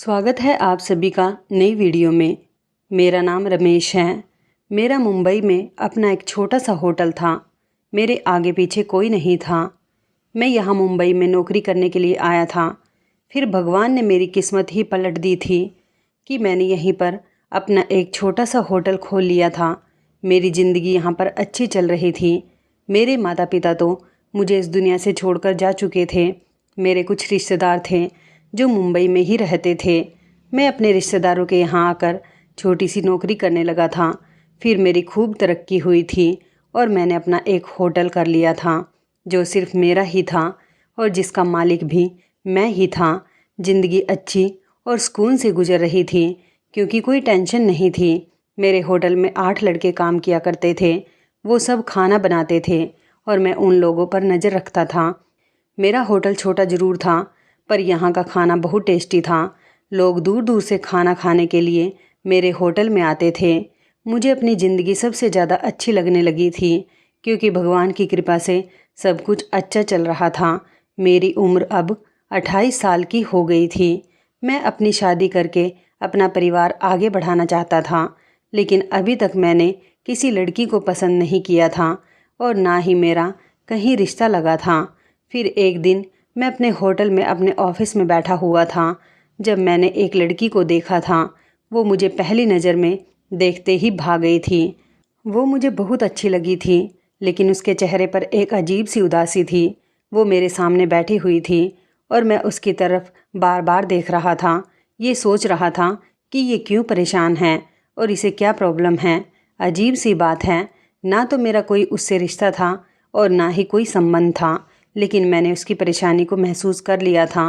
स्वागत है आप सभी का नई वीडियो में। मेरा नाम रमेश है। मेरा मुंबई में अपना एक छोटा सा होटल था। मेरे आगे पीछे कोई नहीं था। मैं यहाँ मुंबई में नौकरी करने के लिए आया था। फिर भगवान ने मेरी किस्मत ही पलट दी थी कि मैंने यहीं पर अपना एक छोटा सा होटल खोल लिया था। मेरी ज़िंदगी यहाँ पर अच्छी चल रही थी। मेरे माता पिता तो मुझे इस दुनिया से छोड़कर जा चुके थे। मेरे कुछ रिश्तेदार थे जो मुंबई में ही रहते थे। मैं अपने रिश्तेदारों के यहाँ आकर छोटी सी नौकरी करने लगा था। फिर मेरी खूब तरक्की हुई थी और मैंने अपना एक होटल कर लिया था जो सिर्फ मेरा ही था और जिसका मालिक भी मैं ही था। ज़िंदगी अच्छी और सुकून से गुजर रही थी क्योंकि कोई टेंशन नहीं थी। मेरे होटल में 8 लड़के काम किया करते थे। वो सब खाना बनाते थे और मैं उन लोगों पर नज़र रखता था। मेरा होटल छोटा ज़रूर था पर यहाँ का खाना बहुत टेस्टी था। लोग दूर दूर से खाना खाने के लिए मेरे होटल में आते थे। मुझे अपनी ज़िंदगी सबसे ज़्यादा अच्छी लगने लगी थी क्योंकि भगवान की कृपा से सब कुछ अच्छा चल रहा था। मेरी उम्र अब 28 साल की हो गई थी। मैं अपनी शादी करके अपना परिवार आगे बढ़ाना चाहता था, लेकिन अभी तक मैंने किसी लड़की को पसंद नहीं किया था और ना ही मेरा कहीं रिश्ता लगा था। फिर एक दिन मैं अपने होटल में अपने ऑफिस में बैठा हुआ था जब मैंने एक लड़की को देखा था। वो मुझे पहली नज़र में देखते ही भाग गई थी। वो मुझे बहुत अच्छी लगी थी, लेकिन उसके चेहरे पर एक अजीब सी उदासी थी। वो मेरे सामने बैठी हुई थी और मैं उसकी तरफ बार बार देख रहा था। ये सोच रहा था कि ये क्यों परेशान है और इसे क्या प्रॉब्लम है। अजीब सी बात है, ना तो मेरा कोई उससे रिश्ता था और ना ही कोई संबंध था, लेकिन मैंने उसकी परेशानी को महसूस कर लिया था।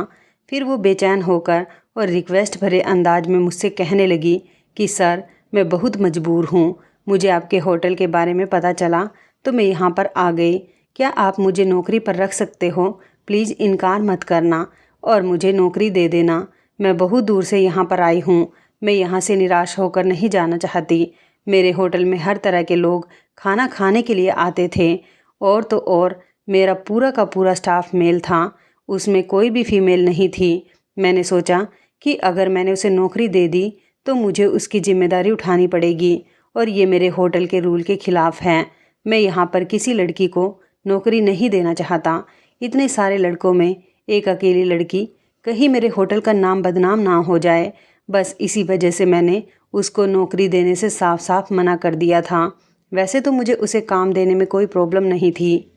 फिर वो बेचैन होकर और रिक्वेस्ट भरे अंदाज में मुझसे कहने लगी कि सर, मैं बहुत मजबूर हूँ। मुझे आपके होटल के बारे में पता चला तो मैं यहाँ पर आ गई। क्या आप मुझे नौकरी पर रख सकते हो? प्लीज़ इनकार मत करना और मुझे नौकरी दे देना। मैं बहुत दूर से यहाँ पर आई हूँ। मैं यहाँ से निराश होकर नहीं जाना चाहती। मेरे होटल में हर तरह के लोग खाना खाने के लिए आते थे और तो और मेरा पूरा का पूरा स्टाफ मेल था, उसमें कोई भी फीमेल नहीं थी। मैंने सोचा कि अगर मैंने उसे नौकरी दे दी तो मुझे उसकी जिम्मेदारी उठानी पड़ेगी और ये मेरे होटल के रूल के ख़िलाफ़ है। मैं यहाँ पर किसी लड़की को नौकरी नहीं देना चाहता। इतने सारे लड़कों में एक अकेली लड़की, कहीं मेरे होटल का नाम बदनाम ना हो जाए। बस इसी वजह से मैंने उसको नौकरी देने से साफ साफ मना कर दिया था। वैसे तो मुझे उसे काम देने में कोई प्रॉब्लम नहीं थी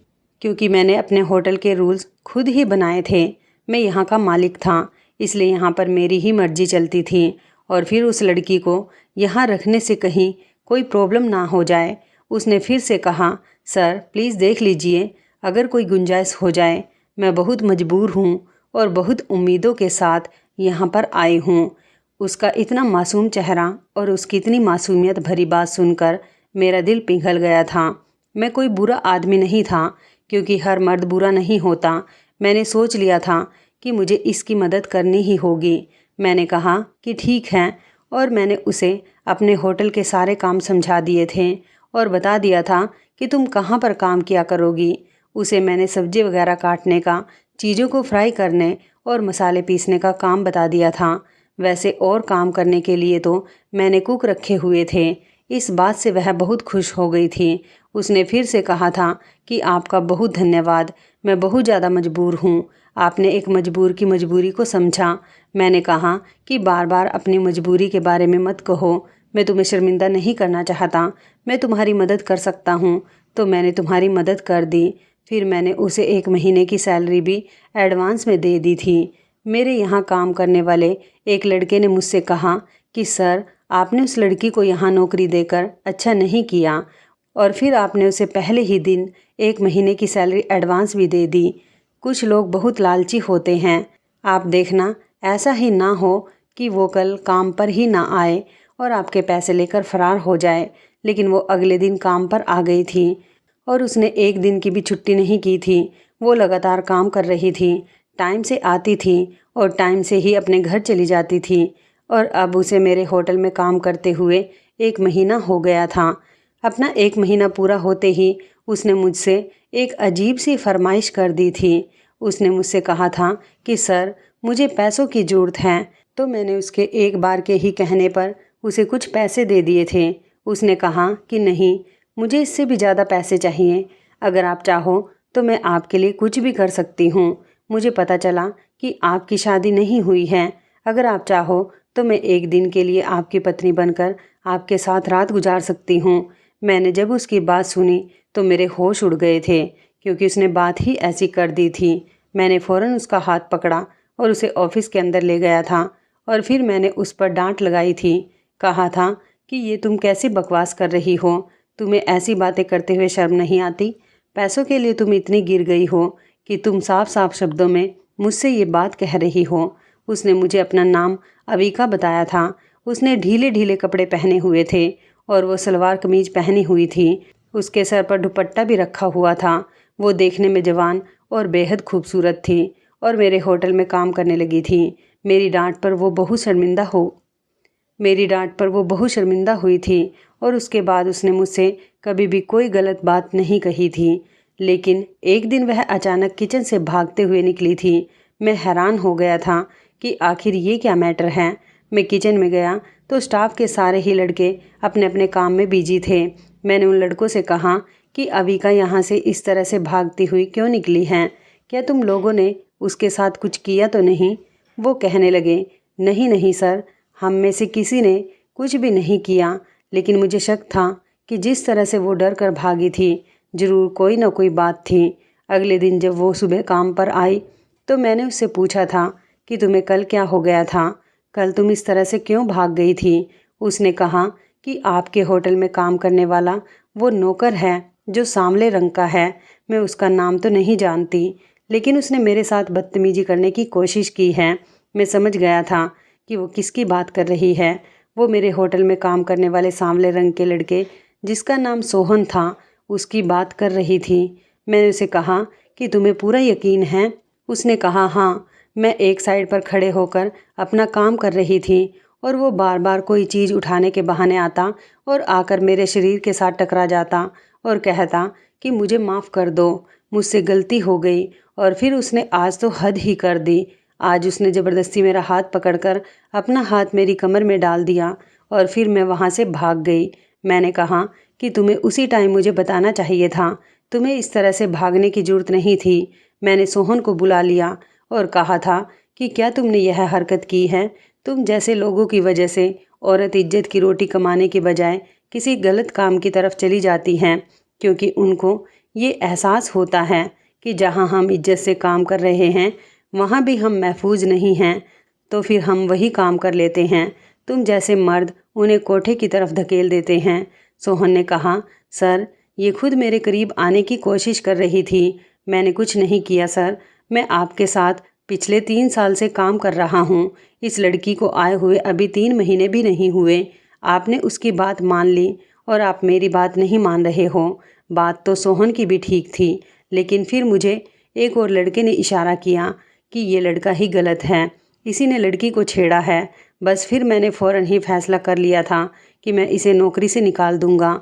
क्योंकि मैंने अपने होटल के रूल्स खुद ही बनाए थे। मैं यहाँ का मालिक था, इसलिए यहाँ पर मेरी ही मर्जी चलती थी। और फिर उस लड़की को यहाँ रखने से कहीं कोई प्रॉब्लम ना हो जाए, उसने फिर से कहा, सर प्लीज़ देख लीजिए, अगर कोई गुंजाइश हो जाए। मैं बहुत मजबूर हूँ और बहुत उम्मीदों के साथ यहाँ पर आई हूँ। उसका इतना मासूम चेहरा और उसकी इतनी मासूमियत भरी बात सुनकर मेरा दिल पिघल गया था। मैं कोई बुरा आदमी नहीं था क्योंकि हर मर्द बुरा नहीं होता। मैंने सोच लिया था कि मुझे इसकी मदद करनी ही होगी। मैंने कहा कि ठीक है और मैंने उसे अपने होटल के सारे काम समझा दिए थे और बता दिया था कि तुम कहाँ पर काम किया करोगी। उसे मैंने सब्जी वगैरह काटने का, चीज़ों को फ्राई करने और मसाले पीसने का काम बता दिया था। वैसे और काम करने के लिए तो मैंने कुक रखे हुए थे। इस बात से वह बहुत खुश हो गई थी। उसने फिर से कहा था कि आपका बहुत धन्यवाद, मैं बहुत ज़्यादा मजबूर हूँ। आपने एक मजबूर की मजबूरी को समझा। मैंने कहा कि बार बार अपनी मजबूरी के बारे में मत कहो, मैं तुम्हें शर्मिंदा नहीं करना चाहता, मैं तुम्हारी मदद कर सकता हूँ। तो मैंने तुम्हारी मदद कर दी। फिर मैंने उसे 1 महीने की सैलरी भी एडवांस में दे दी थी। मेरे यहाँ काम करने वाले एक लड़के ने मुझसे कहा कि सर, आपने उस लड़की को यहाँ नौकरी देकर अच्छा नहीं किया और फिर आपने उसे पहले ही दिन 1 महीने की सैलरी एडवांस भी दे दी। कुछ लोग बहुत लालची होते हैं। आप देखना ऐसा ही ना हो कि वो कल काम पर ही ना आए और आपके पैसे लेकर फरार हो जाए। लेकिन वो अगले दिन काम पर आ गई थी और उसने 1 दिन की भी छुट्टी नहीं की थी। वो लगातार काम कर रही थी, टाइम से आती थी और टाइम से ही अपने घर चली जाती थी। और अब उसे मेरे होटल में काम करते हुए 1 महीना हो गया था। अपना 1 महीना पूरा होते ही उसने मुझसे एक अजीब सी फरमाइश कर दी थी। उसने मुझसे कहा था कि सर, मुझे पैसों की ज़रूरत है, तो मैंने उसके एक बार के ही कहने पर उसे कुछ पैसे दे दिए थे। उसने कहा कि नहीं, मुझे इससे भी ज़्यादा पैसे चाहिए। अगर आप चाहो तो मैं आपके लिए कुछ भी कर सकती हूँ। मुझे पता चला कि आपकी शादी नहीं हुई है। अगर आप चाहो तो मैं एक दिन के लिए आपकी पत्नी बनकर आपके साथ रात गुजार सकती हूँ। मैंने जब उसकी बात सुनी तो मेरे होश उड़ गए थे, क्योंकि उसने बात ही ऐसी कर दी थी। मैंने फ़ौरन उसका हाथ पकड़ा और उसे ऑफिस के अंदर ले गया था और फिर मैंने उस पर डांट लगाई थी। कहा था कि ये तुम कैसी बकवास कर रही हो, तुम्हें ऐसी बातें करते हुए शर्म नहीं आती? पैसों के लिए तुम इतनी गिर गई हो कि तुम साफ साफ शब्दों में मुझसे ये बात कह रही हो। उसने मुझे अपना नाम अविका बताया था। उसने ढीले ढीले कपड़े पहने हुए थे और वो सलवार कमीज पहनी हुई थी। उसके सर पर दुपट्टा भी रखा हुआ था। वो देखने में जवान और बेहद खूबसूरत थी और मेरे होटल में काम करने लगी थी। मेरी डांट पर वो बहुत शर्मिंदा हुई थी और उसके बाद उसने मुझसे कभी भी कोई गलत बात नहीं कही थी। लेकिन एक दिन वह अचानक किचन से भागते हुए निकली थी। मैं हैरान हो गया था कि आखिर ये क्या मैटर है। मैं किचन में गया तो स्टाफ के सारे ही लड़के अपने अपने काम में बिजी थे। मैंने उन लड़कों से कहा कि अविका यहाँ से इस तरह से भागती हुई क्यों निकली हैं? क्या तुम लोगों ने उसके साथ कुछ किया तो नहीं? वो कहने लगे, नहीं नहीं सर, हम में से किसी ने कुछ भी नहीं किया, लेकिन मुझे शक था कि जिस तरह से वो डर कर भागी थी, ज़रूर कोई ना कोई बात थी। अगले दिन जब वो सुबह काम पर आई तो मैंने उससे पूछा था कि तुम्हें कल क्या हो गया था? कल तुम इस तरह से क्यों भाग गई थी? उसने कहा कि आपके होटल में काम करने वाला वो नौकर है जो सांवले रंग का है। मैं उसका नाम तो नहीं जानती, लेकिन उसने मेरे साथ बदतमीजी करने की कोशिश की है। मैं समझ गया था कि वो किसकी बात कर रही है। वो मेरे होटल में काम करने वाले सांवले रंग के लड़के, जिसका नाम सोहन था, उसकी बात कर रही थी। मैंने उसे कहा कि तुम्हें पूरा यकीन है? उसने कहा हाँ। मैं एक साइड पर खड़े होकर अपना काम कर रही थी और वो बार बार कोई चीज़ उठाने के बहाने आता और आकर मेरे शरीर के साथ टकरा जाता और कहता कि मुझे माफ़ कर दो, मुझसे गलती हो गई। और फिर उसने आज तो हद ही कर दी। आज उसने ज़बरदस्ती मेरा हाथ पकड़कर अपना हाथ मेरी कमर में डाल दिया और फिर मैं वहाँ से भाग गई। मैंने कहा कि तुम्हें उसी टाइम मुझे बताना चाहिए था। तुम्हें इस तरह से भागने की ज़रूरत नहीं थी। मैंने सोहन को बुला लिया और कहा था कि क्या तुमने यह हरकत की है? तुम जैसे लोगों की वजह से औरत इज्जत की रोटी कमाने के बजाय किसी गलत काम की तरफ चली जाती हैं, क्योंकि उनको ये एहसास होता है कि जहाँ हम इज्जत से काम कर रहे हैं वहाँ भी हम महफूज नहीं हैं, तो फिर हम वही काम कर लेते हैं। तुम जैसे मर्द उन्हें कोठे की तरफ धकेल देते हैं। सोहन ने कहा, सर, ये खुद मेरे करीब आने की कोशिश कर रही थी। मैंने कुछ नहीं किया सर। मैं आपके साथ पिछले 3 साल से काम कर रहा हूँ। इस लड़की को आए हुए अभी 3 महीने भी नहीं हुए। आपने उसकी बात मान ली और आप मेरी बात नहीं मान रहे हो। बात तो सोहन की भी ठीक थी, लेकिन फिर मुझे एक और लड़के ने इशारा किया कि ये लड़का ही गलत है, इसी ने लड़की को छेड़ा है। बस फिर मैंने फ़ौरन ही फैसला कर लिया था कि मैं इसे नौकरी से निकाल दूंगा।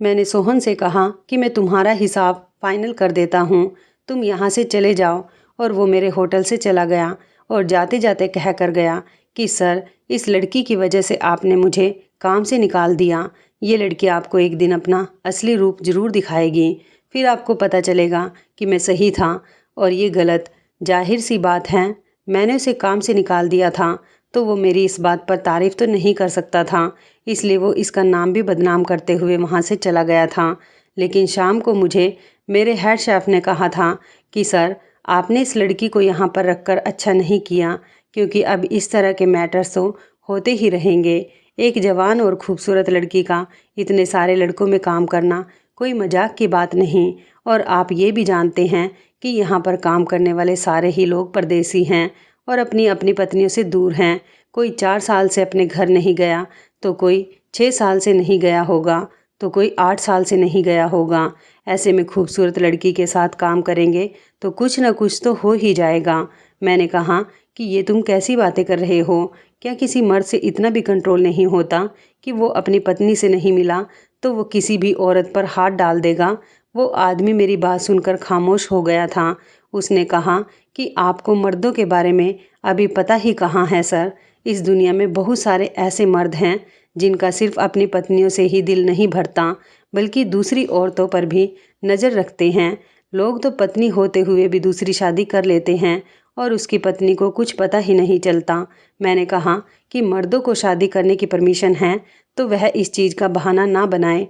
मैंने सोहन से कहा कि मैं तुम्हारा हिसाब फाइनल कर देता हूँ, तुम यहाँ से चले जाओ। और वो मेरे होटल से चला गया और जाते जाते कह कर गया कि सर, इस लड़की की वजह से आपने मुझे काम से निकाल दिया। ये लड़की आपको एक दिन अपना असली रूप ज़रूर दिखाएगी। फिर आपको पता चलेगा कि मैं सही था और ये गलत। जाहिर सी बात है, मैंने उसे काम से निकाल दिया था तो वो मेरी इस बात पर तारीफ़ तो नहीं कर सकता था, इसलिए वो इसका नाम भी बदनाम करते हुए वहाँ से चला गया था। लेकिन शाम को मुझे मेरे हेड शेफ़ ने कहा था कि सर, आपने इस लड़की को यहाँ पर रखकर अच्छा नहीं किया, क्योंकि अब इस तरह के मैटर्स तो होते ही रहेंगे। एक जवान और खूबसूरत लड़की का इतने सारे लड़कों में काम करना कोई मजाक की बात नहीं। और आप ये भी जानते हैं कि यहाँ पर काम करने वाले सारे ही लोग परदेसी हैं और अपनी अपनी पत्नियों से दूर हैं। कोई 4 साल से अपने घर नहीं गया, तो कोई 6 साल से नहीं गया होगा, तो कोई 8 साल से नहीं गया होगा। ऐसे में खूबसूरत लड़की के साथ काम करेंगे तो कुछ ना कुछ तो हो ही जाएगा। मैंने कहा कि ये तुम कैसी बातें कर रहे हो? क्या किसी मर्द से इतना भी कंट्रोल नहीं होता कि वो अपनी पत्नी से नहीं मिला तो वो किसी भी औरत पर हाथ डाल देगा? वो आदमी मेरी बात सुनकर खामोश हो गया था। उसने कहा कि आपको मर्दों के बारे में अभी पता ही कहाँ है सर। इस दुनिया में बहुत सारे ऐसे मर्द हैं जिनका सिर्फ अपनी पत्नियों से ही दिल नहीं भरता, बल्कि दूसरी औरतों पर भी नज़र रखते हैं। लोग तो पत्नी होते हुए भी दूसरी शादी कर लेते हैं और उसकी पत्नी को कुछ पता ही नहीं चलता। मैंने कहा कि मर्दों को शादी करने की परमिशन है, तो वह इस चीज़ का बहाना ना बनाए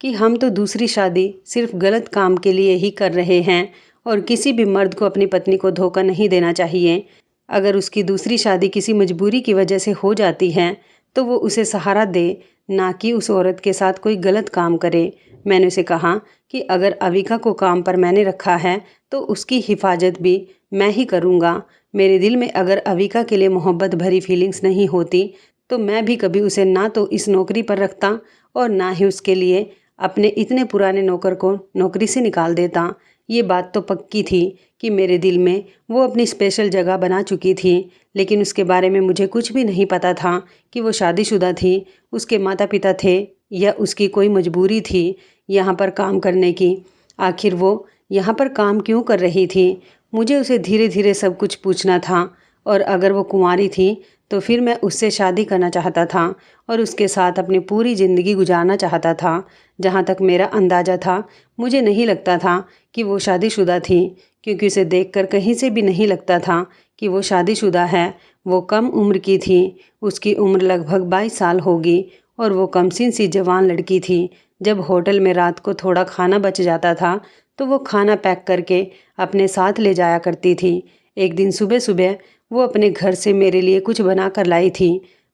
कि हम तो दूसरी शादी सिर्फ गलत काम के लिए ही कर रहे हैं और किसी भी मर्द को अपनी पत्नी को धोखा नहीं देना चाहिए। अगर उसकी दूसरी शादी किसी मजबूरी की वजह से हो जाती है तो वो उसे सहारा दे, ना कि उस औरत के साथ कोई गलत काम करे। मैंने उसे कहा कि अगर अविका को काम पर मैंने रखा है तो उसकी हिफाजत भी मैं ही करूँगा। मेरे दिल में अगर अविका के लिए मोहब्बत भरी फीलिंग्स नहीं होती तो मैं भी कभी उसे ना तो इस नौकरी पर रखता और ना ही उसके लिए अपने इतने पुराने नौकर को नौकरी से निकाल देता। ये बात तो पक्की थी कि मेरे दिल में वो अपनी स्पेशल जगह बना चुकी थी, लेकिन उसके बारे में मुझे कुछ भी नहीं पता था कि वो शादीशुदा थी, उसके माता पिता थे या उसकी कोई मजबूरी थी यहाँ पर काम करने की। आखिर वो यहाँ पर काम क्यों कर रही थी? मुझे उसे धीरे धीरे सब कुछ पूछना था और अगर वो कुंवारी थी तो फिर मैं उससे शादी करना चाहता था और उसके साथ अपनी पूरी ज़िंदगी गुजारना चाहता था। जहाँ तक मेरा अंदाज़ा था, मुझे नहीं लगता था कि वो शादीशुदा थी, क्योंकि उसे देखकर कहीं से भी नहीं लगता था कि वो शादीशुदा है। वो कम उम्र की थी, उसकी उम्र लगभग 22 साल होगी और वो कमसिन सी जवान लड़की थी। जब होटल में रात को थोड़ा खाना बच जाता था तो वो खाना पैक करके अपने साथ ले जाया करती थी। एक दिन सुबह सुबह वो अपने घर से मेरे लिए कुछ बना कर लाई थी।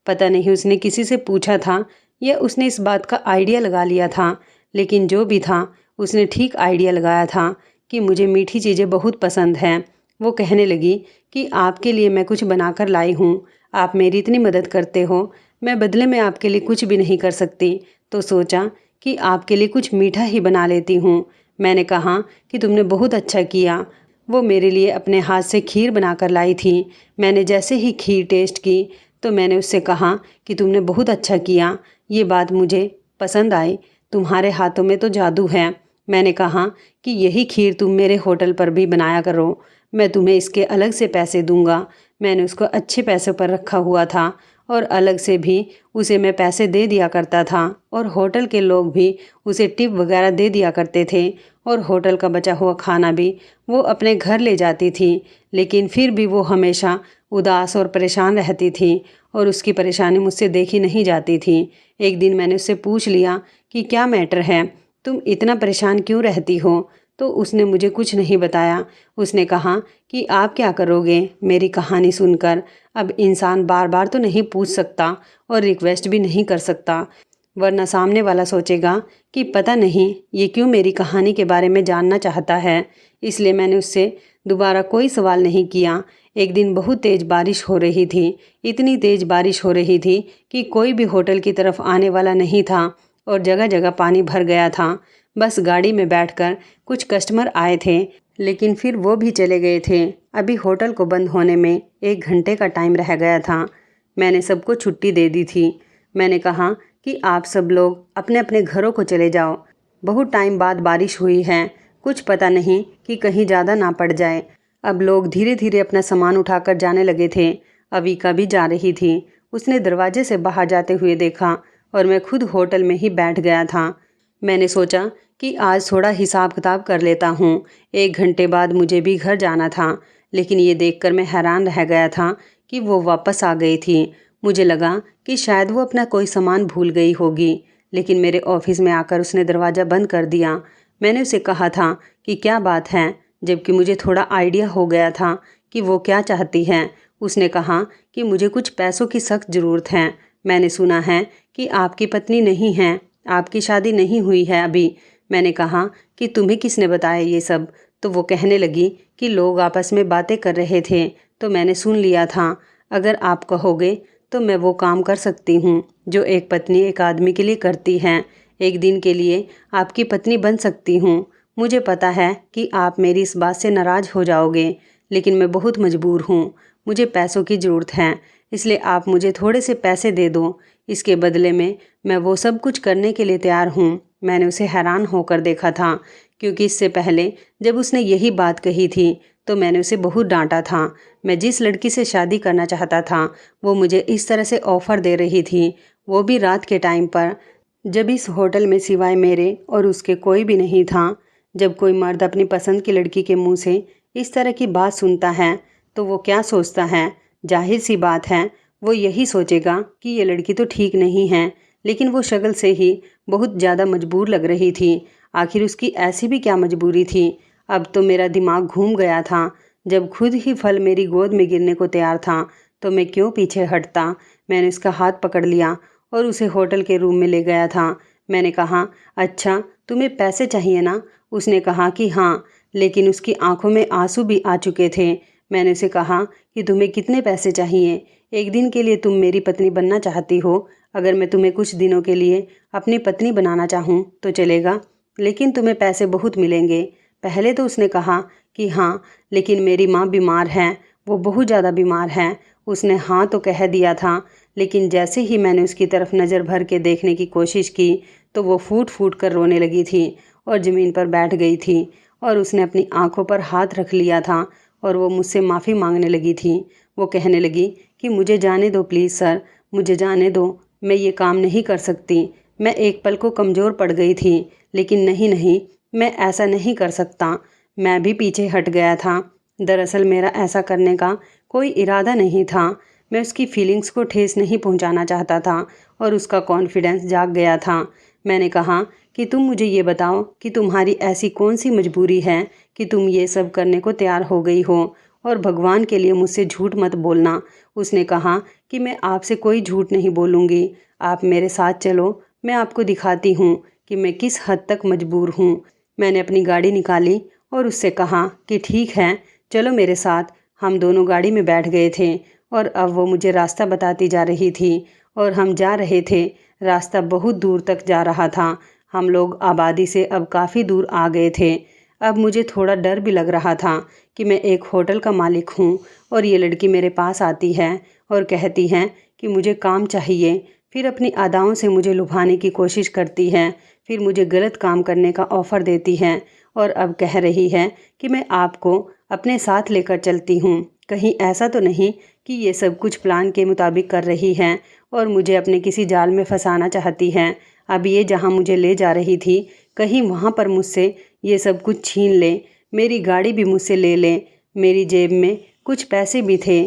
पता नहीं उसने किसी से पूछा था या उसने इस बात का आइडिया लगा लिया था, लेकिन जो भी था उसने ठीक आइडिया लगाया था कि मुझे मीठी चीज़ें बहुत पसंद हैं। वो कहने लगी कि आपके लिए मैं कुछ बना कर लाई हूँ, आप मेरी इतनी मदद करते हो, मैं बदले में आपके लिए कुछ भी नहीं कर सकती, तो सोचा कि आपके लिए कुछ मीठा ही बना लेती हूँ। मैंने कहा कि तुमने बहुत अच्छा किया। वो मेरे लिए अपने हाथ से खीर बनाकर लाई थी। मैंने जैसे ही खीर टेस्ट की तो मैंने उससे कहा कि तुमने बहुत अच्छा किया, ये बात मुझे पसंद आई, तुम्हारे हाथों में तो जादू है। मैंने कहा कि यही खीर तुम मेरे होटल पर भी बनाया करो, मैं तुम्हें इसके अलग से पैसे दूंगा। मैंने उसको अच्छे पैसों पर रखा हुआ था और अलग से भी उसे मैं पैसे दे दिया करता था और होटल के लोग भी उसे टिप वगैरह दे दिया करते थे और होटल का बचा हुआ खाना भी वो अपने घर ले जाती थी। लेकिन फिर भी वो हमेशा उदास और परेशान रहती थी और उसकी परेशानी मुझसे देखी नहीं जाती थी। एक दिन मैंने उससे पूछ लिया कि क्या मैटर है, तुम इतना परेशान क्यों रहती हो? तो उसने मुझे कुछ नहीं बताया। उसने कहा कि आप क्या करोगे मेरी कहानी सुनकर? अब इंसान बार बार तो नहीं पूछ सकता और रिक्वेस्ट भी नहीं कर सकता, वरना सामने वाला सोचेगा कि पता नहीं ये क्यों मेरी कहानी के बारे में जानना चाहता है। इसलिए मैंने उससे दोबारा कोई सवाल नहीं किया। एक दिन बहुत तेज़ बारिश हो रही थी, इतनी तेज़ बारिश हो रही थी कि कोई भी होटल की तरफ आने वाला नहीं था और जगह जगह पानी भर गया था। बस गाड़ी में बैठकर कुछ कस्टमर आए थे, लेकिन फिर वो भी चले गए थे। अभी होटल को बंद होने में 1 घंटे का टाइम रह गया था। मैंने सबको छुट्टी दे दी थी। मैंने कहा कि आप सब लोग अपने अपने घरों को चले जाओ, बहुत टाइम बाद बारिश हुई है, कुछ पता नहीं कि कहीं ज़्यादा ना पड़ जाए। अब लोग धीरे धीरे अपना सामान उठाकर जाने लगे थे। अविका भी जा रही थी। उसने दरवाजे से बाहर जाते हुए देखा और मैं खुद होटल में ही बैठ गया था। मैंने सोचा कि आज थोड़ा हिसाब किताब कर लेता हूँ। 1 घंटे बाद मुझे भी घर जाना था, लेकिन ये देखकर मैं हैरान रह गया था कि वो वापस आ गई थी। मुझे लगा कि शायद वो अपना कोई सामान भूल गई होगी, लेकिन मेरे ऑफिस में आकर उसने दरवाज़ा बंद कर दिया। मैंने उसे कहा था कि क्या बात है, जबकि मुझे थोड़ा आइडिया हो गया था कि वो क्या चाहती है। उसने कहा कि मुझे कुछ पैसों की सख्त ज़रूरत है। मैंने सुना है कि आपकी पत्नी नहीं है, आपकी शादी नहीं हुई है अभी। मैंने कहा कि तुम्हें किसने बताया ये सब? तो वो कहने लगी कि लोग आपस में बातें कर रहे थे तो मैंने सुन लिया था। अगर आप कहोगे तो मैं वो काम कर सकती हूँ जो एक पत्नी एक आदमी के लिए करती है। एक दिन के लिए आपकी पत्नी बन सकती हूँ। मुझे पता है कि आप मेरी इस बात से नाराज़ हो जाओगे, लेकिन मैं बहुत मजबूर हूँ। मुझे पैसों की ज़रूरत है, इसलिए आप मुझे थोड़े से पैसे दे दो। इसके बदले में मैं वो सब कुछ करने के लिए तैयार हूँ। मैंने उसे हैरान होकर देखा था, क्योंकि इससे पहले जब उसने यही बात कही थी तो मैंने उसे बहुत डांटा था। मैं जिस लड़की से शादी करना चाहता था वो मुझे इस तरह से ऑफ़र दे रही थी, वो भी रात के टाइम पर, जब इस होटल में सिवाय मेरे और उसके कोई भी नहीं था। जब कोई मर्द अपनी पसंद की लड़की के मुंह से इस तरह की बात सुनता है तो वो क्या सोचता है? जाहिर सी बात है वो यही सोचेगा कि ये लड़की तो ठीक नहीं है, लेकिन वो शक्ल से ही बहुत ज़्यादा मजबूर लग रही थी। आखिर उसकी ऐसी भी क्या मजबूरी थी? अब तो मेरा दिमाग घूम गया था। जब खुद ही फल मेरी गोद में गिरने को तैयार था तो मैं क्यों पीछे हटता? मैंने उसका हाथ पकड़ लिया और उसे होटल के रूम में ले गया था। मैंने कहा, अच्छा तुम्हें पैसे चाहिए ना? उसने कहा कि हाँ, लेकिन उसकी आंखों में आंसू भी आ चुके थे। मैंने उसे कहा कि तुम्हें कितने पैसे चाहिए? एक दिन के लिए तुम मेरी पत्नी बनना चाहती हो? अगर मैं तुम्हें कुछ दिनों के लिए अपनी पत्नी बनाना चाहूँ तो चलेगा, लेकिन तुम्हें पैसे बहुत मिलेंगे। पहले तो उसने कहा कि हाँ, लेकिन मेरी माँ बीमार है, वो बहुत ज़्यादा बीमार है। उसने हाँ तो कह दिया था, लेकिन जैसे ही मैंने उसकी तरफ नज़र भर के देखने की कोशिश की तो वो फूट फूट कर रोने लगी थी और ज़मीन पर बैठ गई थी और उसने अपनी आंखों पर हाथ रख लिया था और वो मुझसे माफ़ी मांगने लगी थी। वो कहने लगी कि मुझे जाने दो प्लीज़ सर, मुझे जाने दो, मैं ये काम नहीं कर सकती। मैं एक पल को कमज़ोर पड़ गई थी, लेकिन नहीं नहीं, मैं ऐसा नहीं कर सकता। मैं भी पीछे हट गया था। दरअसल मेरा ऐसा करने का कोई इरादा नहीं था। मैं उसकी फीलिंग्स को ठेस नहीं पहुंचाना चाहता था और उसका कॉन्फिडेंस जाग गया था। मैंने कहा कि तुम मुझे ये बताओ कि तुम्हारी ऐसी कौन सी मजबूरी है कि तुम ये सब करने को तैयार हो गई हो, और भगवान के लिए मुझसे झूठ मत बोलना। उसने कहा कि मैं आपसे कोई झूठ नहीं बोलूँगी, आप मेरे साथ चलो, मैं आपको दिखाती हूँ कि मैं किस हद तक मजबूर हूँ। मैंने अपनी गाड़ी निकाली और उससे कहा कि ठीक है, चलो मेरे साथ। हम दोनों गाड़ी में बैठ गए थे और अब वो मुझे रास्ता बताती जा रही थी और हम जा रहे थे। रास्ता बहुत दूर तक जा रहा था। हम लोग आबादी से अब काफ़ी दूर आ गए थे। अब मुझे थोड़ा डर भी लग रहा था कि मैं एक होटल का मालिक हूँ और ये लड़की मेरे पास आती है और कहती है कि मुझे काम चाहिए, फिर अपनी अदाओं से मुझे लुभाने की कोशिश करती है, फिर मुझे गलत काम करने का ऑफ़र देती है और अब कह रही है कि मैं आपको अपने साथ लेकर चलती हूँ। कहीं ऐसा तो नहीं कि ये सब कुछ प्लान के मुताबिक कर रही है और मुझे अपने किसी जाल में फंसाना चाहती है। अब ये जहाँ मुझे ले जा रही थी, कहीं वहाँ पर मुझसे ये सब कुछ छीन ले, मेरी गाड़ी भी मुझसे ले ले। मेरी जेब में कुछ पैसे भी थे,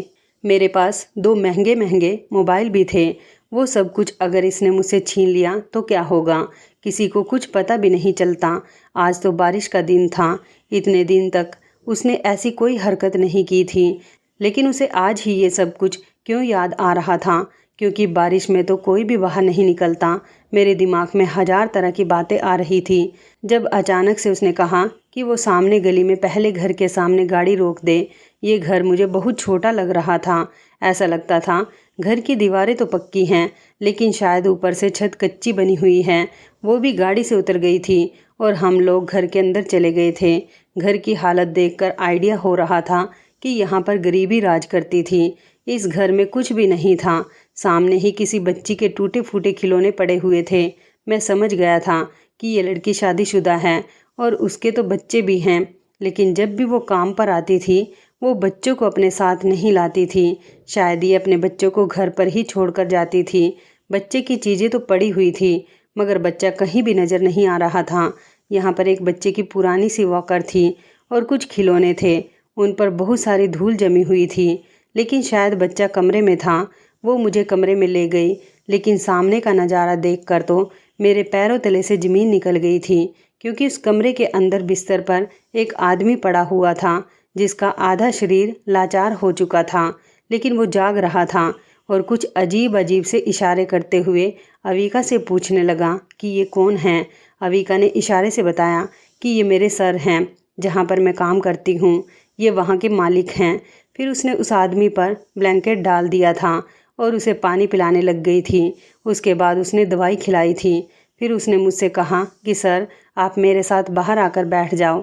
मेरे पास 2 महंगे महंगे मोबाइल भी थे। वो सब कुछ अगर इसने मुझसे छीन लिया तो क्या होगा? किसी को कुछ पता भी नहीं चलता। आज तो बारिश का दिन था, इतने दिन तक उसने ऐसी कोई हरकत नहीं की थी, लेकिन उसे आज ही ये सब कुछ क्यों याद आ रहा था? क्योंकि बारिश में तो कोई भी बाहर नहीं निकलता। मेरे दिमाग में हज़ार तरह की बातें आ रही थी। जब अचानक से उसने कहा कि वो सामने गली में पहले घर के सामने गाड़ी रोक दे। ये घर मुझे बहुत छोटा लग रहा था। ऐसा लगता था घर की दीवारें तो पक्की हैं, लेकिन शायद ऊपर से छत कच्ची बनी हुई है। वो भी गाड़ी से उतर गई थी और हम लोग घर के अंदर चले गए थे। घर की हालत देखकर आइडिया हो रहा था कि यहाँ पर गरीबी राज करती थी। इस घर में कुछ भी नहीं था। सामने ही किसी बच्ची के टूटे फूटे खिलौने पड़े हुए थे। मैं समझ गया था कि ये लड़की शादीशुदा है और उसके तो बच्चे भी हैं, लेकिन जब भी वो काम पर आती थी वो बच्चों को अपने साथ नहीं लाती थी। शायद ये अपने बच्चों को घर पर ही छोड़कर जाती थी। बच्चे की चीज़ें तो पड़ी हुई थी, मगर बच्चा कहीं भी नज़र नहीं आ रहा था। यहाँ पर एक बच्चे की पुरानी सी वॉकर थी और कुछ खिलौने थे। उन पर बहुत सारी धूल जमी हुई थी, लेकिन शायद बच्चा कमरे में था। वो मुझे कमरे में ले गई, लेकिन सामने का नज़ारा देखकर तो मेरे पैरों तले से ज़मीन निकल गई थी, क्योंकि उस कमरे के अंदर बिस्तर पर एक आदमी पड़ा हुआ था जिसका आधा शरीर लाचार हो चुका था, लेकिन वो जाग रहा था और कुछ अजीब अजीब से इशारे करते हुए अविका से पूछने लगा कि ये कौन है। अविका ने इशारे से बताया कि ये मेरे सर हैं, जहाँ पर मैं काम करती हूँ, ये वहाँ के मालिक हैं। फिर उसने उस आदमी पर ब्लैंकेट डाल दिया था और उसे पानी पिलाने लग गई थी। उसके बाद उसने दवाई खिलाई थी। फिर उसने मुझसे कहा कि सर, आप मेरे साथ बाहर आकर बैठ जाओ।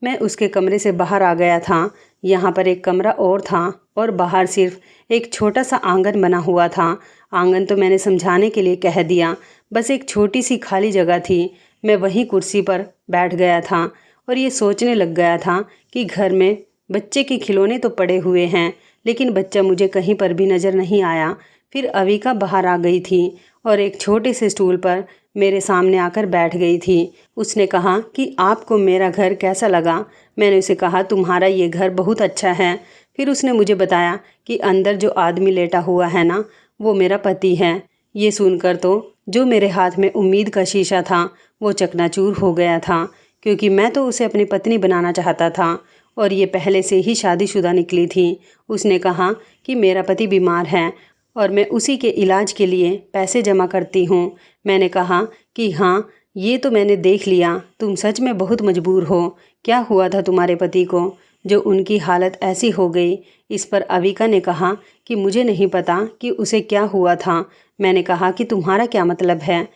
मैं उसके कमरे से बाहर आ गया था। यहाँ पर एक कमरा और था और बाहर सिर्फ एक छोटा सा आंगन बना हुआ था। आंगन तो मैंने समझाने के लिए कह दिया, बस एक छोटी सी खाली जगह थी। मैं वहीं कुर्सी पर बैठ गया था और ये सोचने लग गया था कि घर में बच्चे के खिलौने तो पड़े हुए हैं, लेकिन बच्चा मुझे कहीं पर भी नज़र नहीं आया। फिर अविका बाहर आ गई थी और एक छोटे से स्टूल पर मेरे सामने आकर बैठ गई थी। उसने कहा कि आपको मेरा घर कैसा लगा? मैंने उसे कहा तुम्हारा ये घर बहुत अच्छा है। फिर उसने मुझे बताया कि अंदर जो आदमी लेटा हुआ है ना, वो मेरा पति है। ये सुनकर तो जो मेरे हाथ में उम्मीद का शीशा था वो चकनाचूर हो गया था, क्योंकि मैं तो उसे अपनी पत्नी बनाना चाहता था और ये पहले से ही शादीशुदा निकली थी। उसने कहा कि मेरा पति बीमार है और मैं उसी के इलाज के लिए पैसे जमा करती हूँ। मैंने कहा कि हाँ, ये तो मैंने देख लिया, तुम सच में बहुत मजबूर हो। क्या हुआ था तुम्हारे पति को जो उनकी हालत ऐसी हो गई? इस पर अविका ने कहा कि मुझे नहीं पता कि उसे क्या हुआ था। मैंने कहा कि तुम्हारा क्या मतलब है?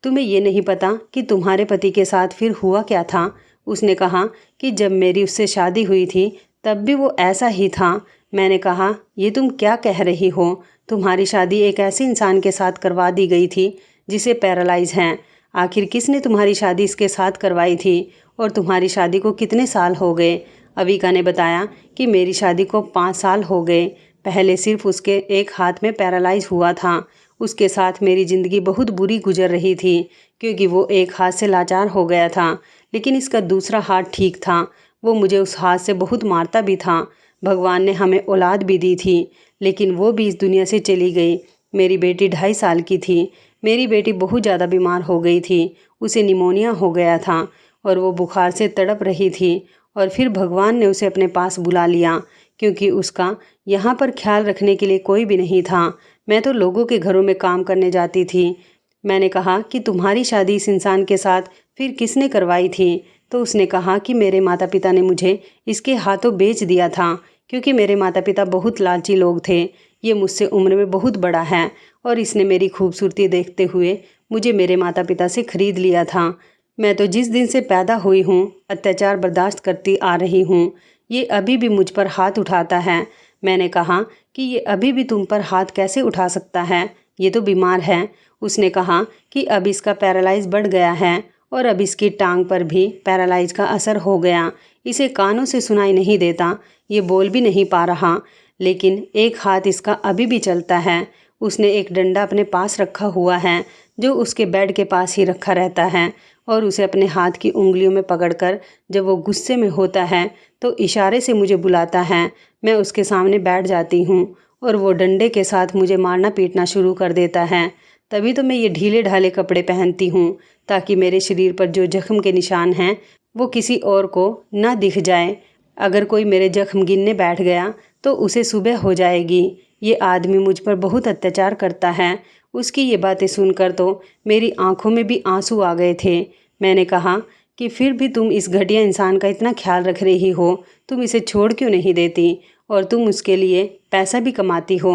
तुम्हें ये नहीं पता कि तुम्हारे पति के साथ फिर हुआ क्या था? उसने कहा कि जब मेरी उससे शादी हुई थी तब भी वो ऐसा ही था। मैंने कहा ये तुम क्या कह रही हो? तुम्हारी शादी एक ऐसे इंसान के साथ करवा दी गई थी जिसे पैरालाइज हैं। आखिर किसने तुम्हारी शादी इसके साथ करवाई थी और तुम्हारी शादी को कितने साल हो गए? अविका ने बताया कि मेरी शादी को 5 साल हो गए। पहले सिर्फ उसके एक हाथ में पैरालाइज हुआ था। उसके साथ मेरी ज़िंदगी बहुत बुरी गुजर रही थी, क्योंकि वो एक हाथ से लाचार हो गया था, लेकिन इसका दूसरा हाथ ठीक था। वो मुझे उस हाथ से बहुत मारता भी था। भगवान ने हमें औलाद भी दी थी, लेकिन वो भी इस दुनिया से चली गई। मेरी बेटी 2.5 साल की थी। मेरी बेटी बहुत ज़्यादा बीमार हो गई थी। उसे निमोनिया हो गया था और वो बुखार से तड़प रही थी। और फिर भगवान ने उसे अपने पास बुला लिया, क्योंकि उसका यहाँ पर ख्याल रखने के लिए कोई भी नहीं था। मैं तो लोगों के घरों में काम करने जाती थी। मैंने कहा कि तुम्हारी शादी इस इंसान के साथ फिर किसने करवाई थी? तो उसने कहा कि मेरे माता पिता ने मुझे इसके हाथों बेच दिया था, क्योंकि मेरे माता पिता बहुत लालची लोग थे। ये मुझसे उम्र में बहुत बड़ा है और इसने मेरी खूबसूरती देखते हुए मुझे मेरे माता पिता से खरीद लिया था। मैं तो जिस दिन से पैदा हुई हूँ अत्याचार बर्दाश्त करती आ रही हूँ। ये अभी भी मुझ पर हाथ उठाता है। मैंने कहा कि ये अभी भी तुम पर हाथ कैसे उठा सकता है? ये तो बीमार है। उसने कहा कि अब इसका पैरालाइज बढ़ गया है और अब इसकी टांग पर भी पैरालाइज का असर हो गया। इसे कानों से सुनाई नहीं देता, ये बोल भी नहीं पा रहा, लेकिन एक हाथ इसका अभी भी चलता है। उसने एक डंडा अपने पास रखा हुआ है जो उसके बेड के पास ही रखा रहता है और उसे अपने हाथ की उंगलियों में पकड़कर जब वो गुस्से में होता है तो इशारे से मुझे बुलाता है। मैं उसके सामने बैठ जाती हूँ और वो डंडे के साथ मुझे मारना पीटना शुरू कर देता है। तभी तो मैं ये ढीले ढाले कपड़े पहनती हूँ, ताकि मेरे शरीर पर जो जख्म के निशान हैं वो किसी और को ना दिख जाए। अगर कोई मेरे जख्म गिनने बैठ गया तो उसे सुबह हो जाएगी। ये आदमी मुझ पर बहुत अत्याचार करता है। उसकी ये बातें सुनकर तो मेरी आंखों में भी आंसू आ गए थे। मैंने कहा कि फिर भी तुम इस घटिया इंसान का इतना ख्याल रख रही हो, तुम इसे छोड़ क्यों नहीं देती? और तुम उसके लिए पैसा भी कमाती हो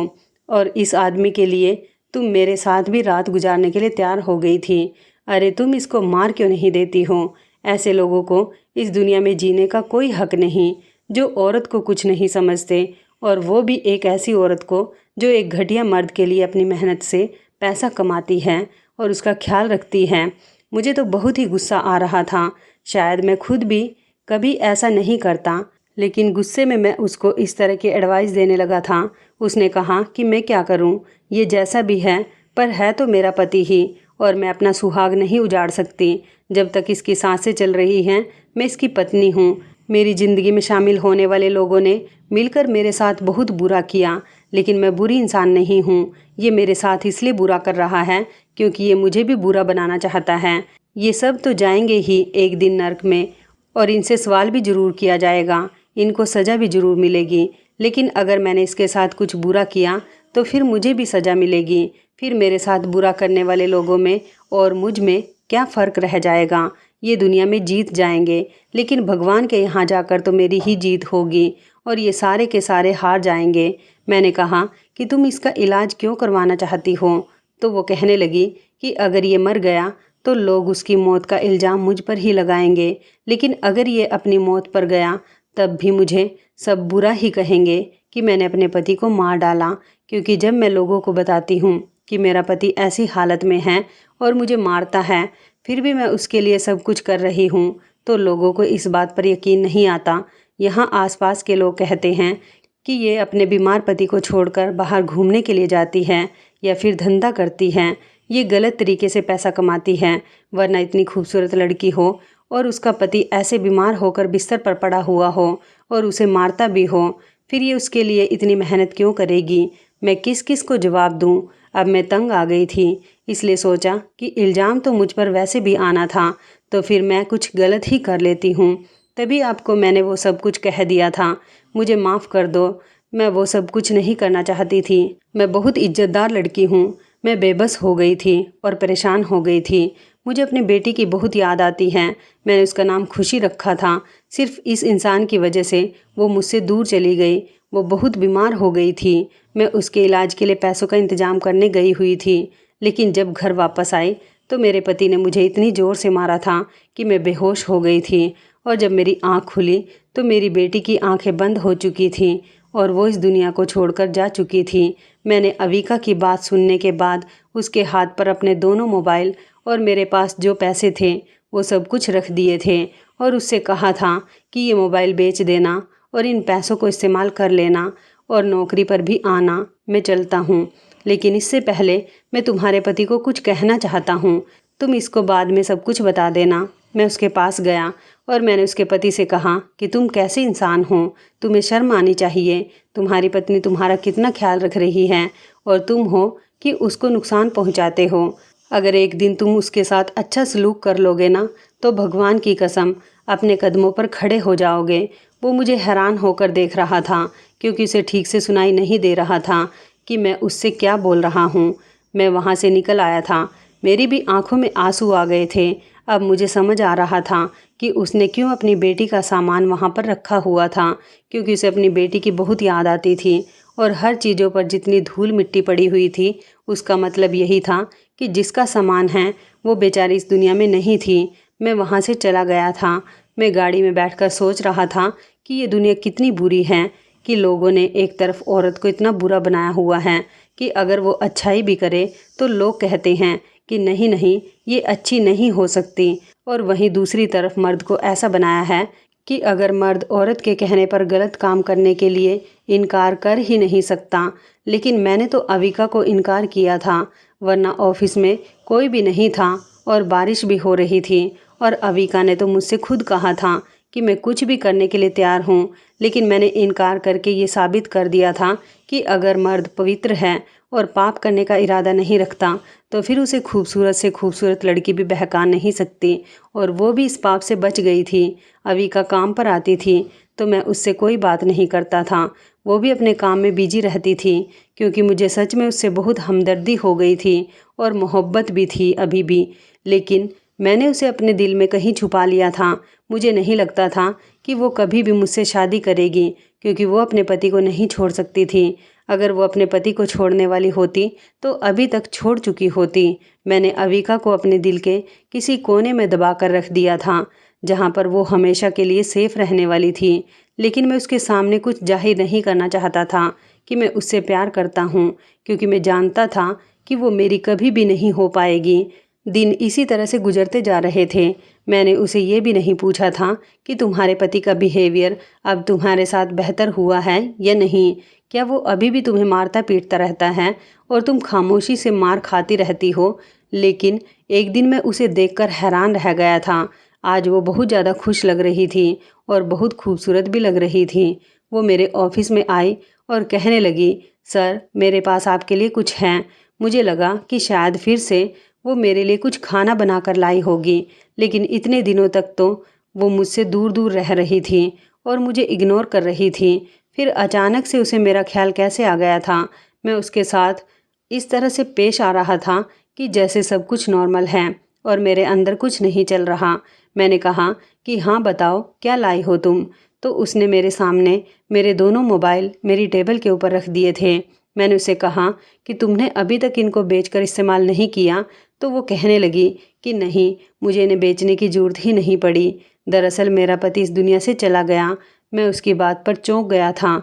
और इस आदमी के लिए तुम मेरे साथ भी रात गुजारने के लिए तैयार हो गई थी। अरे तुम इसको मार क्यों नहीं देती हो? ऐसे लोगों को इस दुनिया में जीने का कोई हक नहीं, जो औरत को कुछ नहीं समझते, और वो भी एक ऐसी औरत को जो एक घटिया मर्द के लिए अपनी मेहनत से पैसा कमाती है और उसका ख्याल रखती है। मुझे तो बहुत ही गुस्सा आ रहा था। शायद मैं खुद भी कभी ऐसा नहीं करता, लेकिन गुस्से में मैं उसको इस तरह की एडवाइस देने लगा था। उसने कहा कि मैं क्या करूं? ये जैसा भी है पर है तो मेरा पति ही, और मैं अपना सुहाग नहीं उजाड़ सकती। जब तक इसकी सांसें चल रही हैं मैं इसकी पत्नी हूँ। मेरी ज़िंदगी में शामिल होने वाले लोगों ने मिलकर मेरे साथ बहुत बुरा किया, लेकिन मैं बुरी इंसान नहीं हूँ। ये मेरे साथ इसलिए बुरा कर रहा है क्योंकि ये मुझे भी बुरा बनाना चाहता है। ये सब तो जाएंगे ही एक दिन नर्क में, और इनसे सवाल भी ज़रूर किया जाएगा, इनको सज़ा भी ज़रूर मिलेगी। लेकिन अगर मैंने इसके साथ कुछ बुरा किया तो फिर मुझे भी सज़ा मिलेगी। फिर मेरे साथ बुरा करने वाले लोगों में और मुझ में क्या फ़र्क रह जाएगा? ये दुनिया में जीत जाएंगे, लेकिन भगवान के यहाँ जाकर तो मेरी ही जीत होगी और ये सारे के सारे हार जाएंगे। मैंने कहा कि तुम इसका इलाज क्यों करवाना चाहती हो? तो वो कहने लगी कि अगर ये मर गया तो लोग उसकी मौत का इल्ज़ाम मुझ पर ही लगाएंगे, लेकिन अगर ये अपनी मौत पर गया तब भी मुझे सब बुरा ही कहेंगे कि मैंने अपने पति को मार डाला। क्योंकि जब मैं लोगों को बताती हूँ कि मेरा पति ऐसी हालत में है और मुझे मारता है, फिर भी मैं उसके लिए सब कुछ कर रही हूँ, तो लोगों को इस बात पर यकीन नहीं आता यहाँ आसपास के लोग कहते हैं कि ये अपने बीमार पति को छोड़कर बाहर घूमने के लिए जाती है या फिर धंधा करती है। ये गलत तरीके से पैसा कमाती है, वरना इतनी खूबसूरत लड़की हो और उसका पति ऐसे बीमार होकर बिस्तर पर पड़ा हुआ हो और उसे मारता भी हो, फिर ये उसके लिए इतनी मेहनत क्यों करेगी? मैं किस किस को जवाब दूँ? अब मैं तंग आ गई थी, इसलिए सोचा कि इल्ज़ाम तो मुझ पर वैसे भी आना था, तो फिर मैं कुछ गलत ही कर लेती हूँ। तभी आपको मैंने वो सब कुछ कह दिया था। मुझे माफ़ कर दो, मैं वो सब कुछ नहीं करना चाहती थी। मैं बहुत इज्जतदार लड़की हूँ। मैं बेबस हो गई थी और परेशान हो गई थी। मुझे अपनी बेटी की बहुत याद आती है। मैंने उसका नाम खुशी रखा था। सिर्फ इस इंसान की वजह से वो मुझसे दूर चली गई। वो बहुत बीमार हो गई थी। मैं उसके इलाज के लिए पैसों का इंतज़ाम करने गई हुई थी, लेकिन जब घर वापस आई तो मेरे पति ने मुझे इतनी ज़ोर से मारा था कि मैं बेहोश हो गई थी। और जब मेरी आँख खुली तो मेरी बेटी की आंखें बंद हो चुकी थीं और वो इस दुनिया को छोड़कर जा चुकी थी। मैंने अविका की बात सुनने के बाद उसके हाथ पर अपने दोनों मोबाइल और मेरे पास जो पैसे थे वो सब कुछ रख दिए थे और उससे कहा था कि ये मोबाइल बेच देना और इन पैसों को इस्तेमाल कर लेना और नौकरी पर भी आना। मैं चलता हूँ, लेकिन इससे पहले मैं तुम्हारे पति को कुछ कहना चाहता हूँ। तुम इसको बाद में सब कुछ बता देना। मैं उसके पास गया और मैंने उसके पति से कहा कि तुम कैसे इंसान हो, तुम्हें शर्म आनी चाहिए। तुम्हारी पत्नी तुम्हारा कितना ख्याल रख रही है और तुम हो कि उसको नुकसान पहुंचाते हो। अगर एक दिन तुम उसके साथ अच्छा सलूक कर लोगे ना, तो भगवान की कसम अपने कदमों पर खड़े हो जाओगे। वो मुझे हैरान होकर देख रहा था, क्योंकि उसे ठीक से सुनाई नहीं दे रहा था कि मैं उससे क्या बोल रहा हूँ। मैं वहाँ से निकल आया था। मेरी भी आंखों में आंसू आ गए थे। अब मुझे समझ आ रहा था कि उसने क्यों अपनी बेटी का सामान वहाँ पर रखा हुआ था, क्योंकि उसे अपनी बेटी की बहुत याद आती थी और हर चीज़ों पर जितनी धूल मिट्टी पड़ी हुई थी उसका मतलब यही था कि जिसका सामान है वो बेचारी इस दुनिया में नहीं थी। मैं वहाँ से चला गया था। मैं गाड़ी में बैठकर सोच रहा था कि ये दुनिया कितनी बुरी है कि लोगों ने एक तरफ औरत को इतना बुरा बनाया हुआ है कि अगर वो अच्छाई भी करे तो लोग कहते हैं कि नहीं नहीं, ये अच्छी नहीं हो सकती, और वहीं दूसरी तरफ मर्द को ऐसा बनाया है कि अगर मर्द औरत के कहने पर गलत काम करने के लिए इनकार कर ही नहीं सकता। लेकिन मैंने तो अविका को इनकार किया था, वरना ऑफिस में कोई भी नहीं था और बारिश भी हो रही थी और अविका ने तो मुझसे खुद कहा था कि मैं कुछ भी करने के लिए तैयार हूँ। लेकिन मैंने इनकार करके ये साबित कर दिया था कि अगर मर्द पवित्र है और पाप करने का इरादा नहीं रखता तो फिर उसे खूबसूरत से खूबसूरत लड़की भी बहका नहीं सकती, और वो भी इस पाप से बच गई थी। अविका काम पर आती थी तो मैं उससे कोई बात नहीं करता था। वो भी अपने काम में बिजी रहती थी, क्योंकि मुझे सच में उससे बहुत हमदर्दी हो गई थी और मोहब्बत भी थी अभी भी। लेकिन मैंने उसे अपने दिल में कहीं छुपा लिया था। मुझे नहीं लगता था कि वो कभी भी मुझसे शादी करेगी, क्योंकि वो अपने पति को नहीं छोड़ सकती थी। अगर वो अपने पति को छोड़ने वाली होती तो अभी तक छोड़ चुकी होती। मैंने अविका को अपने दिल के किसी कोने में दबा कर रख दिया था, जहाँ पर वो हमेशा के लिए सेफ रहने वाली थी। लेकिन मैं उसके सामने कुछ जाहिर नहीं करना चाहता था कि मैं उससे प्यार करता हूँ, क्योंकि मैं जानता था कि वो मेरी कभी भी नहीं हो पाएगी। दिन इसी तरह से गुजरते जा रहे थे। मैंने उसे ये भी नहीं पूछा था कि तुम्हारे पति का बिहेवियर अब तुम्हारे साथ बेहतर हुआ है या नहीं। क्या वो अभी भी तुम्हें मारता पीटता रहता है और तुम खामोशी से मार खाती रहती हो? लेकिन एक दिन मैं उसे देखकर हैरान रह गया था। आज वो बहुत ज़्यादा खुश लग रही थी और बहुत खूबसूरत भी लग रही थी। वो मेरे ऑफिस में आई और कहने लगी, सर मेरे पास आपके लिए कुछ है। मुझे लगा कि शायद फिर से वो मेरे लिए कुछ खाना बना कर लाई होगी, लेकिन इतने दिनों तक तो वो मुझसे दूर दूर रह रही थी और मुझे इग्नोर कर रही थी। फिर अचानक से उसे मेरा ख्याल कैसे आ गया था। मैं उसके साथ इस तरह से पेश आ रहा था कि जैसे सब कुछ नॉर्मल है और मेरे अंदर कुछ नहीं चल रहा। मैंने कहा कि हाँ बताओ, क्या लाई हो तुम? तो उसने मेरे सामने मेरे दोनों मोबाइल मेरी टेबल के ऊपर रख दिए थे। मैंने उसे कहा कि तुमने अभी तक इनको बेचकर इस्तेमाल नहीं किया? तो वो कहने लगी कि नहीं, मुझे इन्हें बेचने की ज़रूरत ही नहीं पड़ी। दरअसल मेरा पति इस दुनिया से चला गया। मैं उसकी बात पर चौंक गया था।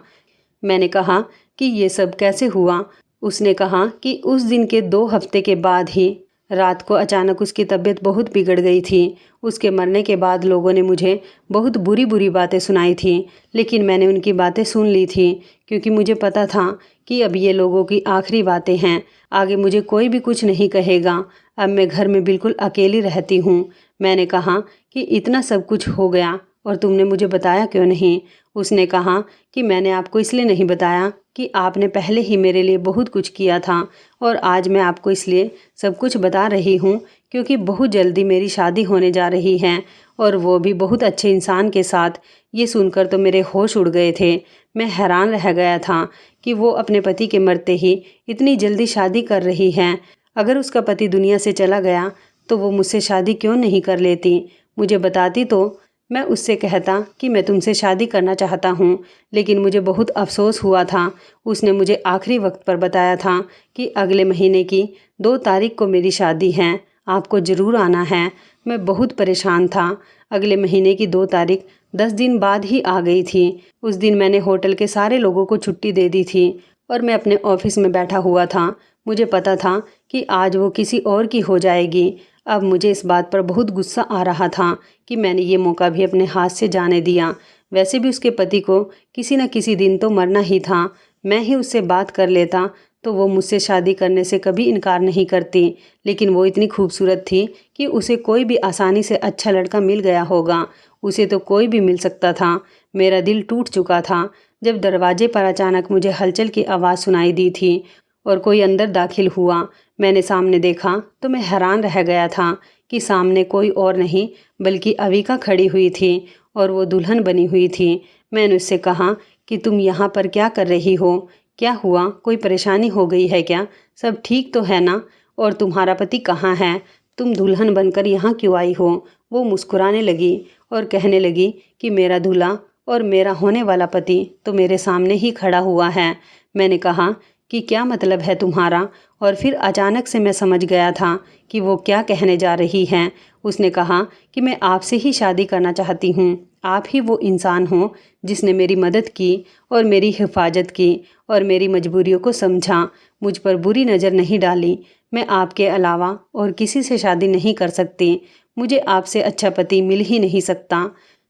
मैंने कहा कि ये सब कैसे हुआ? उसने कहा कि उस दिन के 2 हफ्ते के बाद ही रात को अचानक उसकी तबीयत बहुत बिगड़ गई थी। उसके मरने के बाद लोगों ने मुझे बहुत बुरी बुरी बातें सुनाई थी, लेकिन मैंने उनकी बातें सुन ली थी क्योंकि मुझे पता था कि अब ये लोगों की आखिरी बातें हैं। आगे मुझे कोई भी कुछ नहीं कहेगा। अब मैं घर में बिल्कुल अकेली रहती हूँ। मैंने कहा कि इतना सब कुछ हो गया और तुमने मुझे बताया क्यों नहीं? उसने कहा कि मैंने आपको इसलिए नहीं बताया कि आपने पहले ही मेरे लिए बहुत कुछ किया था और आज मैं आपको इसलिए सब कुछ बता रही हूँ क्योंकि बहुत जल्दी मेरी शादी होने जा रही है और वो भी बहुत अच्छे इंसान के साथ। ये सुनकर तो मेरे होश उड़ गए थे। मैं हैरान रह गया था कि वो अपने पति के मरते ही इतनी जल्दी शादी कर रही है। अगर उसका पति दुनिया से चला गया तो वो मुझसे शादी क्यों नहीं कर लेती? मुझे बताती तो मैं उससे कहता कि मैं तुमसे शादी करना चाहता हूँ। लेकिन मुझे बहुत अफसोस हुआ था। उसने मुझे आखिरी वक्त पर बताया था कि अगले महीने की 2 तारीख को मेरी शादी है, आपको ज़रूर आना है। मैं बहुत परेशान था। अगले महीने की 2 तारीख 10 दिन बाद ही आ गई थी। उस दिन मैंने होटल के सारे लोगों को छुट्टी दे दी थी और मैं अपने ऑफिस में बैठा हुआ था। मुझे पता था कि आज वो किसी और की हो जाएगी। अब मुझे इस बात पर बहुत गुस्सा आ रहा था कि मैंने ये मौका भी अपने हाथ से जाने दिया। वैसे भी उसके पति को किसी न किसी दिन तो मरना ही था। मैं ही उससे बात कर लेता तो वो मुझसे शादी करने से कभी इनकार नहीं करती। लेकिन वो इतनी खूबसूरत थी कि उसे कोई भी आसानी से अच्छा लड़का मिल गया होगा। उसे तो कोई भी मिल सकता था। मेरा दिल टूट चुका था जब दरवाजे पर अचानक मुझे हलचल की आवाज़ सुनाई दी थी और कोई अंदर दाखिल हुआ। मैंने सामने देखा तो मैं हैरान रह गया था कि सामने कोई और नहीं बल्कि अविका खड़ी हुई थी और वो दुल्हन बनी हुई थी। मैंने उससे कहा कि तुम यहाँ पर क्या कर रही हो? क्या हुआ? कोई परेशानी हो गई है क्या? सब ठीक तो है ना? और तुम्हारा पति कहाँ है? तुम दुल्हन बनकर यहाँ क्यों आई हो? वो मुस्कुराने लगी और कहने लगी कि मेरा दूल्हा और मेरा होने वाला पति तो मेरे सामने ही खड़ा हुआ है। मैंने कहा कि क्या मतलब है तुम्हारा? और फिर अचानक से मैं समझ गया था कि वो क्या कहने जा रही हैं। उसने कहा कि मैं आपसे ही शादी करना चाहती हूँ। आप ही वो इंसान हो जिसने मेरी मदद की और मेरी हिफाजत की और मेरी मजबूरियों को समझा, मुझ पर बुरी नज़र नहीं डाली। मैं आपके अलावा और किसी से शादी नहीं कर सकती। मुझे आपसे अच्छा पति मिल ही नहीं सकता।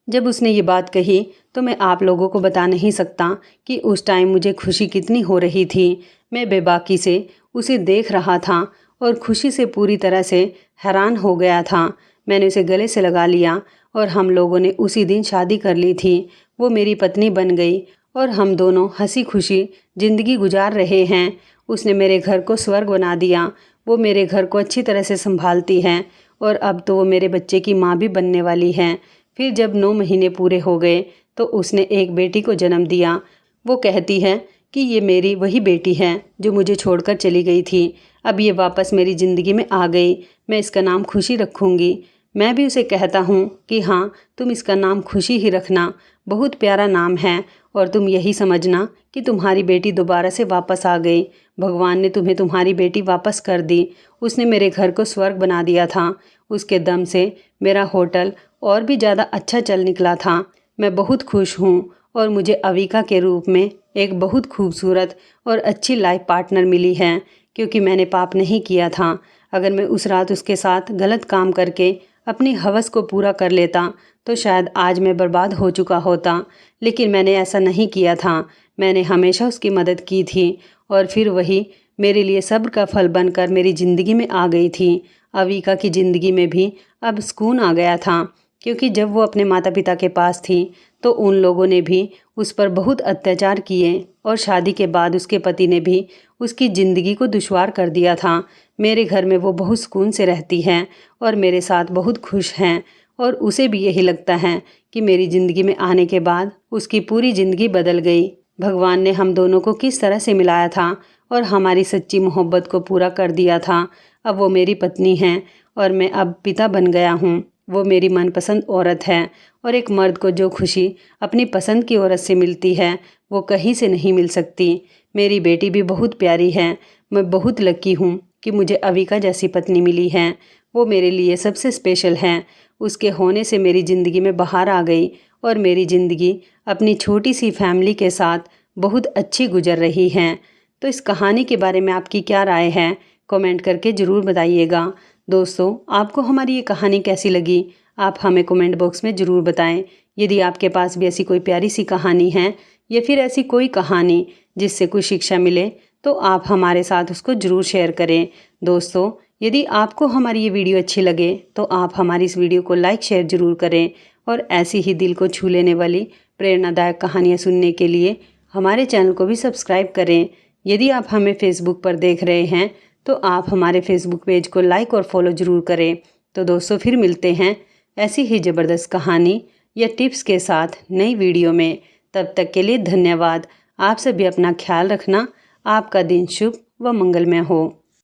जब उसने ये बात कही तो मैं आप लोगों को बता नहीं सकता कि उस टाइम मुझे खुशी कितनी हो रही थी। मैं बेबाकी से उसे देख रहा था और खुशी से पूरी तरह से हैरान हो गया था। मैंने उसे गले से लगा लिया और हम लोगों ने उसी दिन शादी कर ली थी। वो मेरी पत्नी बन गई और हम दोनों हंसी खुशी ज़िंदगी गुजार रहे हैं। उसने मेरे घर को स्वर्ग बना दिया। वो मेरे घर को अच्छी तरह से संभालती है और अब तो वो मेरे बच्चे की माँ भी बनने वाली है। फिर जब 9 महीने पूरे हो गए तो उसने एक बेटी को जन्म दिया। वो कहती है कि ये मेरी वही बेटी है जो मुझे छोड़कर चली गई थी। अब ये वापस मेरी ज़िंदगी में आ गई। मैं इसका नाम खुशी रखूँगी। मैं भी उसे कहता हूँ कि हाँ, तुम इसका नाम खुशी ही रखना। बहुत प्यारा नाम है और तुम यही समझना कि तुम्हारी बेटी दोबारा से वापस आ गई। भगवान ने तुम्हें तुम्हारी बेटी वापस कर दी। उसने मेरे घर को स्वर्ग बना दिया था। उसके दम से मेरा होटल और भी ज़्यादा अच्छा चल निकला था। मैं बहुत खुश हूँ और मुझे अविका के रूप में एक बहुत खूबसूरत और अच्छी लाइफ पार्टनर मिली है क्योंकि मैंने पाप नहीं किया था। अगर मैं उस रात उसके साथ गलत काम करके अपनी हवस को पूरा कर लेता तो शायद आज मैं बर्बाद हो चुका होता। लेकिन मैंने ऐसा नहीं किया था। मैंने हमेशा उसकी मदद की थी और फिर वही मेरे लिए सब्र का फल बनकर मेरी ज़िंदगी में आ गई थी। अविका की ज़िंदगी में भी अब सुकून आ गया था क्योंकि जब वो अपने माता पिता के पास थी तो उन लोगों ने भी उस पर बहुत अत्याचार किए और शादी के बाद उसके पति ने भी उसकी ज़िंदगी को दुश्वार कर दिया था। मेरे घर में वो बहुत सुकून से रहती है और मेरे साथ बहुत खुश हैं और उसे भी यही लगता है कि मेरी ज़िंदगी में आने के बाद उसकी पूरी ज़िंदगी बदल गई। भगवान ने हम दोनों को किस तरह से मिलाया था और हमारी सच्ची मोहब्बत को पूरा कर दिया था। अब वो मेरी पत्नी है और मैं अब पिता बन गया हूँ। वो मेरी मनपसंद औरत है और एक मर्द को जो खुशी अपनी पसंद की औरत से मिलती है वो कहीं से नहीं मिल सकती। मेरी बेटी भी बहुत प्यारी है। मैं बहुत लकी हूँ कि मुझे अविका जैसी पत्नी मिली है। वो मेरे लिए सबसे स्पेशल है। उसके होने से मेरी ज़िंदगी में बहार आ गई और मेरी ज़िंदगी अपनी छोटी सी फैमिली के साथ बहुत अच्छी गुजर रही है। तो इस कहानी के बारे में आपकी क्या राय है? कमेंट करके ज़रूर बताइएगा। दोस्तों, आपको हमारी ये कहानी कैसी लगी, आप हमें कमेंट बॉक्स में ज़रूर बताएं। यदि आपके पास भी ऐसी कोई प्यारी सी कहानी है या फिर ऐसी कोई कहानी जिससे कुछ शिक्षा मिले, तो आप हमारे साथ उसको ज़रूर शेयर करें। दोस्तों, यदि आपको हमारी ये वीडियो अच्छी लगे तो आप हमारी इस वीडियो को लाइक शेयर ज़रूर करें और ऐसी ही दिल को छू लेने वाली प्रेरणादायक कहानियाँ सुनने के लिए हमारे चैनल को भी सब्सक्राइब करें। यदि आप हमें फेसबुक पर देख रहे हैं तो आप हमारे फेसबुक पेज को लाइक और फॉलो ज़रूर करें। तो दोस्तों, फिर मिलते हैं ऐसी ही ज़बरदस्त कहानी या टिप्स के साथ नई वीडियो में। तब तक के लिए धन्यवाद। आप सभी अपना ख्याल रखना। आपका दिन शुभ व मंगलमय हो।